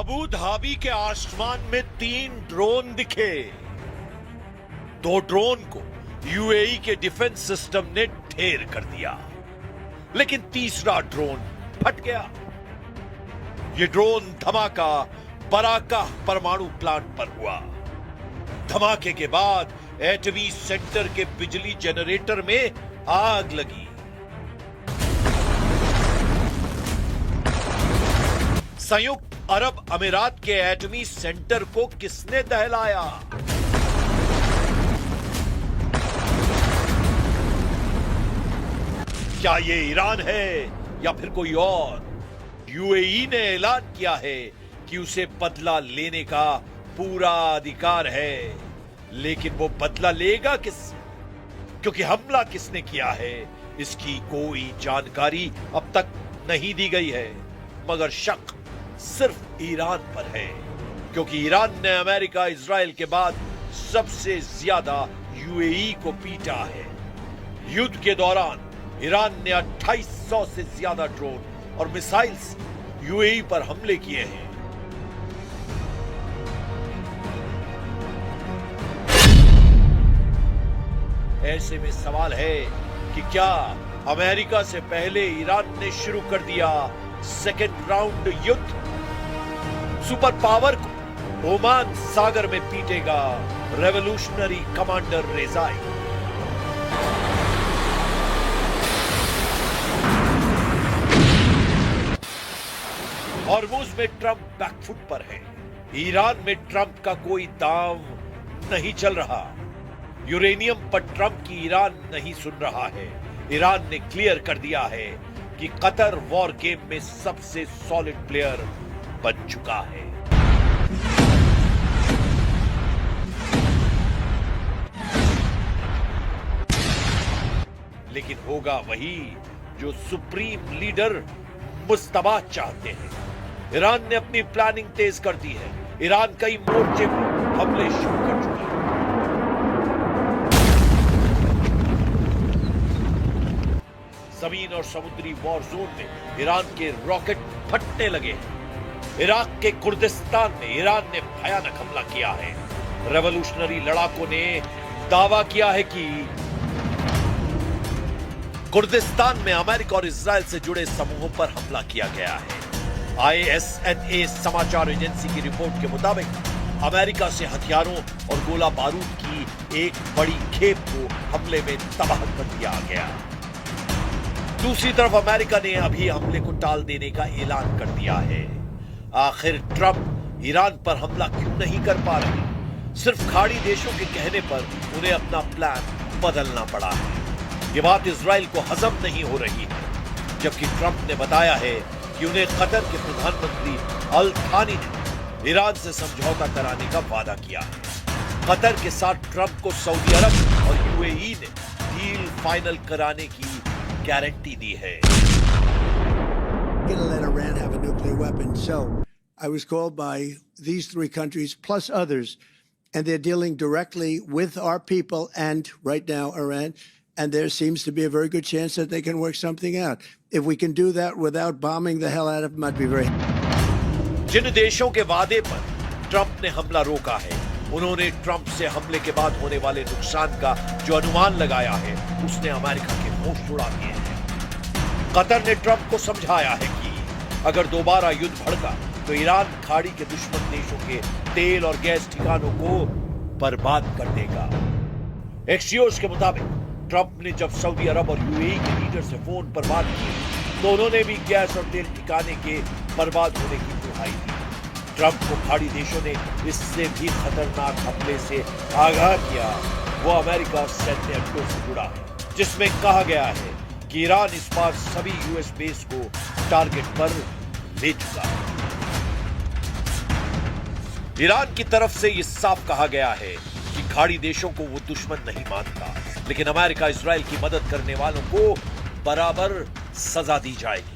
Abu Dhabi के आसमान में 3 ड्रोन दिखे। 2 ड्रोन को यूएई के डिफेंस सिस्टम ने ढेर कर दिया, लेकिन तीसरा ड्रोन फट गया। ये ड्रोन धमाका बराका परमाणु प्लांट पर हुआ। धमाके के बाद एटमी सेंटर के बिजली जनरेटर में आग लगी। संयुक्त अरब अमीरात के एटमी सेंटर को किसने दहलाया? क्या ये ईरान है या फिर कोई और? यूएई ने ऐलान किया है कि उसे बदला लेने का पूरा अधिकार है, लेकिन वो बदला लेगा किससे? क्योंकि हमला किसने किया है इसकी कोई जानकारी अब तक नहीं दी गई है, मगर शक सिर्फ ईरान पर है, क्योंकि ईरान ने अमेरिका इजराइल के बाद सबसे ज्यादा यूएई को पीटा है। युद्ध के दौरान ईरान ने 2800 से ज्यादा ड्रोन और मिसाइल्स यूएई पर हमले किए हैं। ऐसे में सवाल है कि क्या अमेरिका से पहले ईरान ने शुरू कर दिया सेकेंड राउंड युद्ध? सुपर पावर को ओमान सागर में पीटेगा रेवोल्यूशनरी कमांडर रेजाई। हॉर्मुज़ में ट्रंप बैकफुट पर है। ईरान में ट्रंप का कोई दांव नहीं चल रहा। यूरेनियम पर ट्रंप की ईरान नहीं सुन रहा है। ईरान ने क्लियर कर दिया है कि कतर वॉर गेम में सबसे सॉलिड प्लेयर बन चुका है। लेकिन होगा वही जो सुप्रीम लीडर मुस्तबा चाहते हैं। ईरान ने अपनी प्लानिंग तेज कर दी है। ईरान कई मोर्चे पर हमले शुरू कर चुका है। जमीन और समुद्री वॉर जोन में ईरान के रॉकेट फटने लगे हैं। इराक के कुर्दिस्तान में ईरान ने भयानक हमला किया है। रेवोल्यूशनरी लड़ाकों ने दावा किया है कि कुर्दिस्तान में अमेरिका और इजराइल से जुड़े समूहों पर हमला किया गया है। ISNA समाचार एजेंसी की रिपोर्ट के मुताबिक अमेरिका से हथियारों और गोला बारूद की एक बड़ी खेप को हमले में तबाह कर दिया गया। दूसरी तरफ अमेरिका ने अभी हमले को टाल देने का ऐलान कर दिया है। आखिर ट्रंप ईरान पर हमला क्यों नहीं कर पा रहे? सिर्फ खाड़ी देशों के कहने पर उन्हें अपना प्लान बदलना पड़ा है। ये बात इजराइल को हजम नहीं हो रही है, जबकि ट्रंप ने बताया है कि उन्हें कतर के प्रधानमंत्री अल थानी ने ईरान से समझौता कराने का वादा किया है। कतर के साथ ट्रंप को सऊदी अरब और यूएई ने डील फाइनल कराने की गारंटी दी है। Gonna let Iran have a nuclear weapon. So I was called by these 3 countries plus others, and they're dealing directly with our people and right now Iran. And there seems to be a very good chance that they can work something out. If we can do that without bombing the hell out of them, I'd be very happy. जिन देशों के वादे पर Trump ने हमला रोका है, उन्होंने Trump से हमले के बाद होने वाले नुकसान का जो अनुमान लगाया है, उसने अमेरिका के होश उड़ा दिए हैं। कतर ने ट्रंप को समझाया है कि अगर दोबारा युद्ध भड़का तो ईरान खाड़ी के दुश्मन देशों के तेल और गैस ठिकानों को बर्बाद कर देगा। एक्सियोस के मुताबिक ट्रंप ने जब सऊदी अरब और यूएई के लीडर से फोन पर बात की तो उन्होंने भी गैस और तेल ठिकाने के बर्बाद होने की दुहाई दी। ट्रंप को खाड़ी देशों ने इससे भी खतरनाक हमले से आगाह किया। वो अमेरिका सैन्य अड्डों से जुड़ा है, जिसमें कहा गया है कि ईरान इस बार सभी यूएस बेस को टारगेट पर ले चुका है। ईरान की तरफ से यह साफ कहा गया है कि खाड़ी देशों को वो दुश्मन नहीं मानता, लेकिन अमेरिका इजराइल की मदद करने वालों को बराबर सजा दी जाएगी।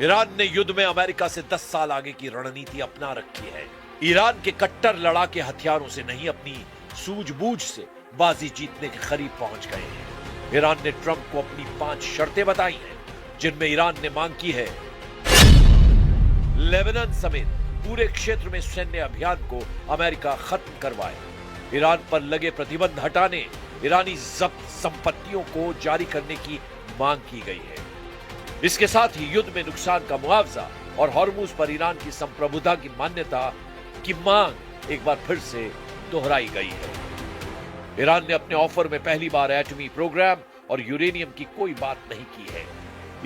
ईरान ने युद्ध में अमेरिका से 10 साल आगे की रणनीति अपना रखी है। ईरान के कट्टर लड़ाके हथियारों से नहीं, अपनी सूझबूझ से बाजी जीतने के करीब पहुंच गए हैं। ईरान ने ट्रंप को अपनी 5 शर्तें बताई हैं, जिनमें ईरान ने मांग की है लेबनान समेत पूरे क्षेत्र में सैन्य अभियान को अमेरिका खत्म करवाए, ईरान पर लगे प्रतिबंध हटाने, ईरानी जब्त संपत्तियों को जारी करने की मांग की गई है। इसके साथ ही युद्ध में नुकसान का मुआवजा और हॉर्मुज पर ईरान की संप्रभुता की मान्यता की मांग एक बार फिर से दोहराई गई है। ईरान ने अपने ऑफर में पहली बार एटमी प्रोग्राम और यूरेनियम की कोई बात नहीं की है।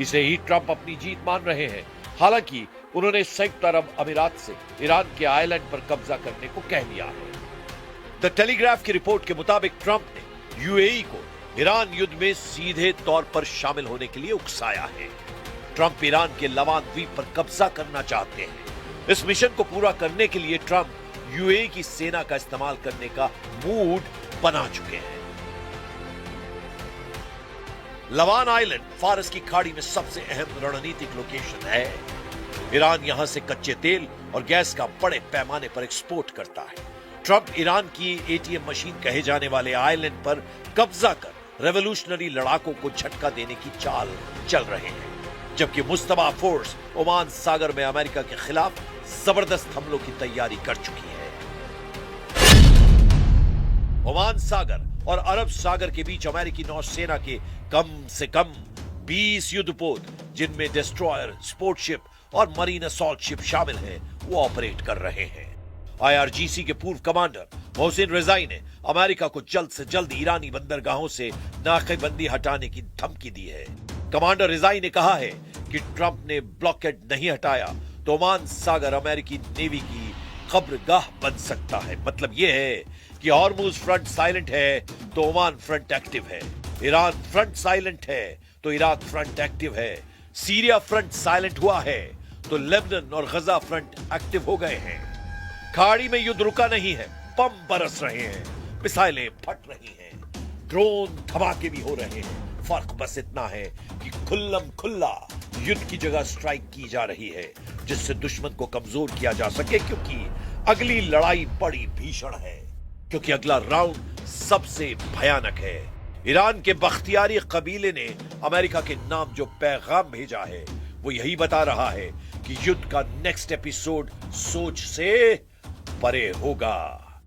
इसे ही ट्रंप अपनी जीत मान रहे हैं। हालांकि उन्होंने संयुक्त अरब अमीरात से ईरान के आइलैंड पर कब्जा करने को कह लिया है। द टेलीग्राफ की रिपोर्ट के मुताबिक ट्रंप ने यूएई को ईरान युद्ध में सीधे तौर पर शामिल होने के लिए उकसाया है। ट्रंप ईरान के लवान द्वीप पर कब्जा करना चाहते हैं। इस मिशन को पूरा करने के लिए ट्रंप यूएई की सेना का इस्तेमाल करने का मूड बना चुके हैं। लवान आइलैंड फारस की खाड़ी में सबसे अहम रणनीतिक लोकेशन है। ईरान यहां से कच्चे तेल और गैस का बड़े पैमाने पर एक्सपोर्ट करता है। ट्रंप ईरान की एटीएम मशीन कहे जाने वाले आइलैंड पर कब्जा कर रेवोल्यूशनरी लड़ाकों को झटका देने की चाल चल रहे हैं, जबकि मुस्तबा फोर्स ओमान सागर में अमेरिका के खिलाफ जबरदस्त हमलों की तैयारी कर चुकी है। ओमान सागर और अरब सागर के बीच अमेरिकी नौसेना के कम से कम 20 युद्धपोत, जिनमें डिस्ट्रॉयर, स्पोर्ट शिप और मरीन असॉल्ट शिप शामिल हैं, वो ऑपरेट कर रहे हैं। आईआरजीसी के पूर्व कमांडर मोहसिन रिजाई ने अमेरिका को जल्द से जल्द ईरानी बंदरगाहों से नाकेबंदी हटाने की धमकी दी है। कमांडर रिजाई ने कहा है कि ट्रंप ने ब्लॉकेड नहीं हटाया तो ओमान सागर अमेरिकी नेवी की कब्रगाह बन सकता है। मतलब यह है कि हॉर्मुज फ्रंट साइलेंट है तो ओमान फ्रंट एक्टिव है, ईरान फ्रंट साइलेंट है तो इराक फ्रंट एक्टिव है, सीरिया फ्रंट साइलेंट हुआ है तो लेबनान और गजा फ्रंट एक्टिव हो गए हैं। खाड़ी में युद्ध रुका नहीं है, बम बरस रहे हैं, मिसाइलें फट रही हैं, ड्रोन धमाके भी हो रहे हैं। फर्क बस इतना है कि खुल्लम खुल्ला युद्ध की जगह स्ट्राइक की जा रही है, जिससे दुश्मन को कमजोर किया जा सके, क्योंकि अगली लड़ाई बड़ी भीषण है, क्योंकि अगला राउंड सबसे भयानक है। ईरान के बख्तियारी कबीले ने अमेरिका के नाम जो पैगाम भेजा है, वो यही बता रहा है कि युद्ध का नेक्स्ट एपिसोड सोच से परे होगा।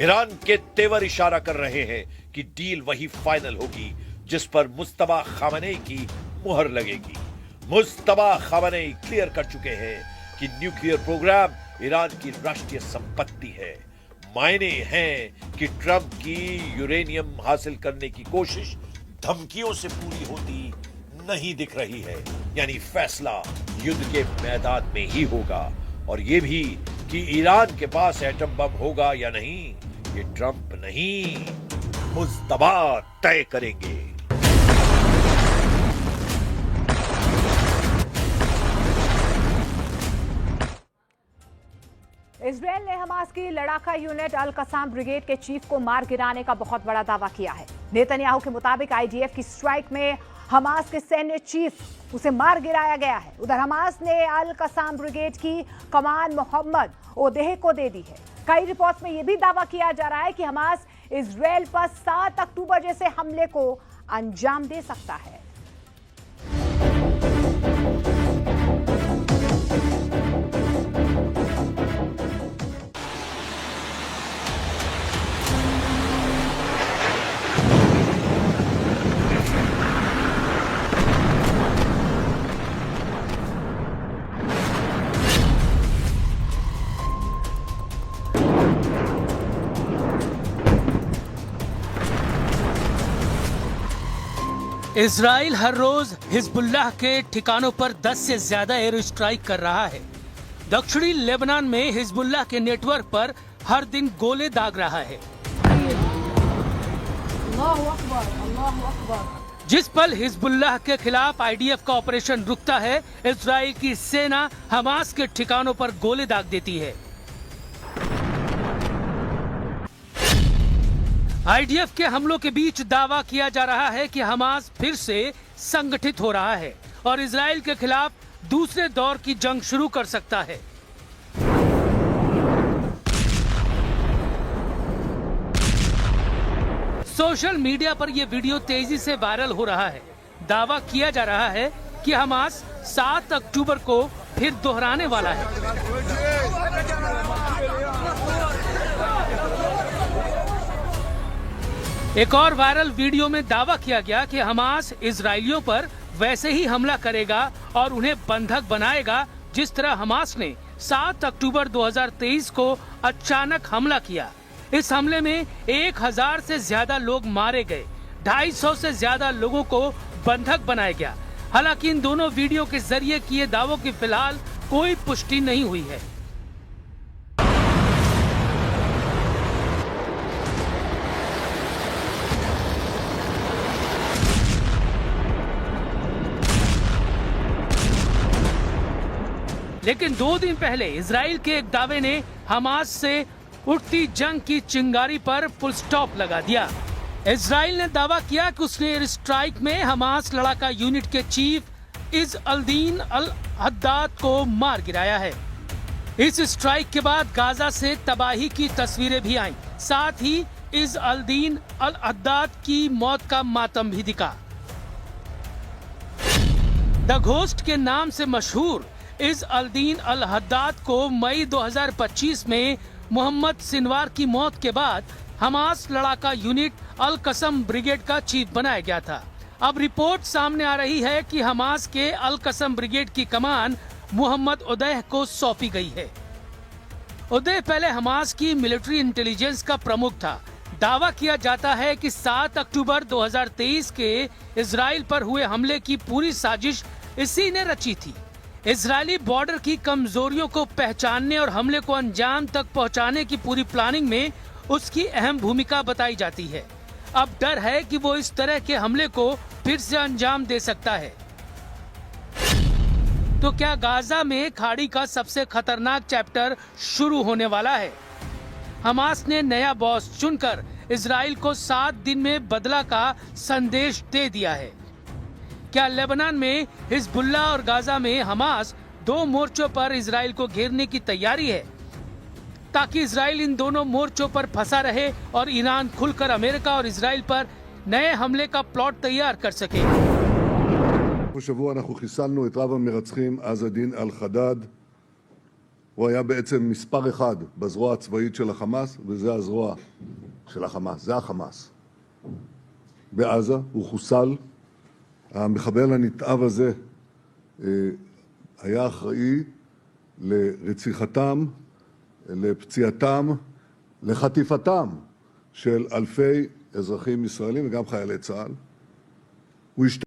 ईरान के तेवर इशारा कर रहे हैं कि डील वही फाइनल होगी जिस पर मुस्तबा खामनेई की मुहर लगेगी। मुस्तबा खामनेई क्लियर कर चुके हैं कि न्यूक्लियर प्रोग्राम ईरान की राष्ट्रीय संपत्ति है। मायने हैं कि ट्रंप की यूरेनियम हासिल करने की कोशिश धमकियों से पूरी होती नहीं दिख रही है। यानी फैसला युद्ध के मैदान में ही होगा, और ये भी कि ईरान के पास एटम बम होगा या नहीं, ये ट्रंप नहीं, मुस्तबा तय करेंगे। इजरायल ने हमास की लड़ाका यूनिट अल कसाम ब्रिगेड के चीफ को मार गिराने का बहुत बड़ा दावा किया है। नेतन्याहू के मुताबिक आईडीएफ की स्ट्राइक में हमास के सैन्य चीफ उसे मार गिराया गया है। उधर हमास ने अल कसाम ब्रिगेड की कमान मोहम्मद ओदेह को दे दी है। कई रिपोर्ट्स में यह भी दावा किया जा रहा है कि हमास इजरायल पर 7 अक्टूबर जैसे हमले को अंजाम दे सकता है। इजराइल हर रोज हिजबुल्लाह के ठिकानों पर 10 से ज्यादा एयर स्ट्राइक कर रहा है। दक्षिणी लेबनान में हिजबुल्लाह के नेटवर्क पर हर दिन गोले दाग रहा है। जिस पल हिजबुल्लाह के खिलाफ आईडीएफ का ऑपरेशन रुकता है, इजराइल की सेना हमास के ठिकानों पर गोले दाग देती है। आईडीएफ के हमलों के बीच दावा किया जा रहा है कि हमास फिर से संगठित हो रहा है और इजराइल के खिलाफ दूसरे दौर की जंग शुरू कर सकता है। सोशल मीडिया पर यह वीडियो तेजी से वायरल हो रहा है। दावा किया जा रहा है कि हमास 7 अक्टूबर को फिर दोहराने वाला है। एक और वायरल वीडियो में दावा किया गया कि हमास इजरायलियों पर वैसे ही हमला करेगा और उन्हें बंधक बनाएगा जिस तरह हमास ने 7 अक्टूबर 2023 को अचानक हमला किया। इस हमले में 1000 से ज्यादा लोग मारे गए, 250 से ज्यादा लोगों को बंधक बनाया गया। हालांकि इन दोनों वीडियो के जरिए किए दावों की फिलहाल कोई पुष्टि नहीं हुई है। लेकिन 2 दिन पहले इजराइल के एक दावे ने हमास से उठती जंग की चिंगारी पर फुल स्टॉप लगा दिया। इजराइल ने दावा किया कि उसने एयर स्ट्राइक में हमास लड़ाका यूनिट के चीफ इज़ अल-दीन अल-हद्दाद को मार गिराया है। इस स्ट्राइक के बाद गाजा से तबाही की तस्वीरें भी आईं। साथ ही इज़ अल-दीन अल-हद्दाद की मौत का मातम भी दिखा। द घोस्ट के नाम से मशहूर इज़ अल-दीन अल-हद्दाद को मई 2025 में मोहम्मद सिनवार की मौत के बाद हमास लड़ाका यूनिट अल कसम ब्रिगेड का चीफ बनाया गया था। अब रिपोर्ट सामने आ रही है कि हमास के अल कसम ब्रिगेड की कमान मोहम्मद उदैह को सौंपी गई है। उदैह पहले हमास की मिलिट्री इंटेलिजेंस का प्रमुख था। दावा किया जाता है कि 7 अक्टूबर 2023 के इजराइल पर हुए हमले की पूरी साजिश इसी ने रची थी। इजरायली बॉर्डर की कमजोरियों को पहचानने और हमले को अंजाम तक पहुंचाने की पूरी प्लानिंग में उसकी अहम भूमिका बताई जाती है। अब डर है कि वो इस तरह के हमले को फिर से अंजाम दे सकता है। तो क्या गाजा में खाड़ी का सबसे खतरनाक चैप्टर शुरू होने वाला है? हमास ने नया बॉस चुनकर इजराइल को 7 दिन में बदला का संदेश दे दिया है। क्या लेबनान में हिजबुल्लाह और गाजा में हमास 2 मोर्चों पर इजराइल को घेरने की तैयारी है, ताकि इजराइल इन दोनों मोर्चों पर फंसा रहे और ईरान खुलकर अमेरिका और इजराइल पर नए हमले का प्लॉट तैयार कर सके? השבוע אנחנו חיסלנו את רב המרצחים עז א-דין אל-חדאד. הוא היה בעצם מספר 1 בזרוע הצבאית של החמאס, וזה הזרוע של החמאס, זה החמאס. בעזה הוא חוסל. המחבל הנתעב הזה היה אחראי לרציחתם, לפציעתם, לחטיפתם של אלפי אזרחים ישראלים וגם חיילי צה"ל. הוא